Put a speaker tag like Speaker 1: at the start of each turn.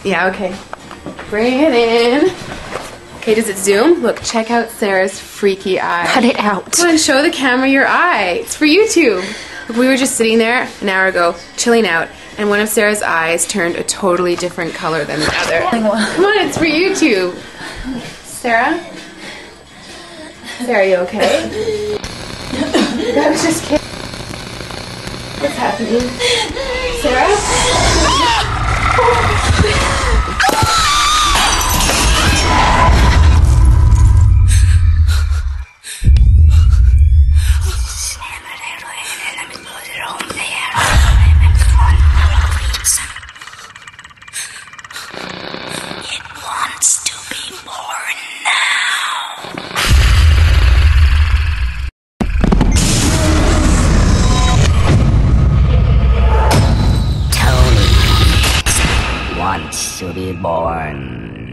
Speaker 1: Yeah, okay. Bring it in. Okay, does it zoom? Look, check out Sarah's freaky eye.
Speaker 2: Cut it out.
Speaker 1: Come on, show the camera your eye. It's for YouTube. Look, we were just sitting there an hour ago, chilling out, and one of Sarah's eyes turned a totally different color than the other. Come on, it's for YouTube. Sarah? Sarah, are you okay? That was just kidding. What's happening? Sarah?
Speaker 3: To be born